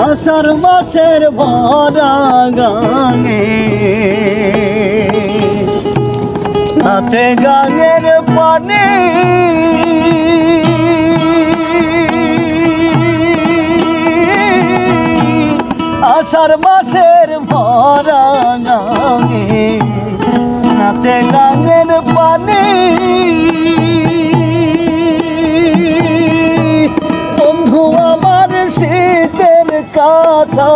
আষাঢ় মাসের ভরা গাঙে নাচে গাঙের পানি আষাঢ় মাসের ভরা গাঙে নাচে গাঙের পানি বন্ধু আমার শীতের কথা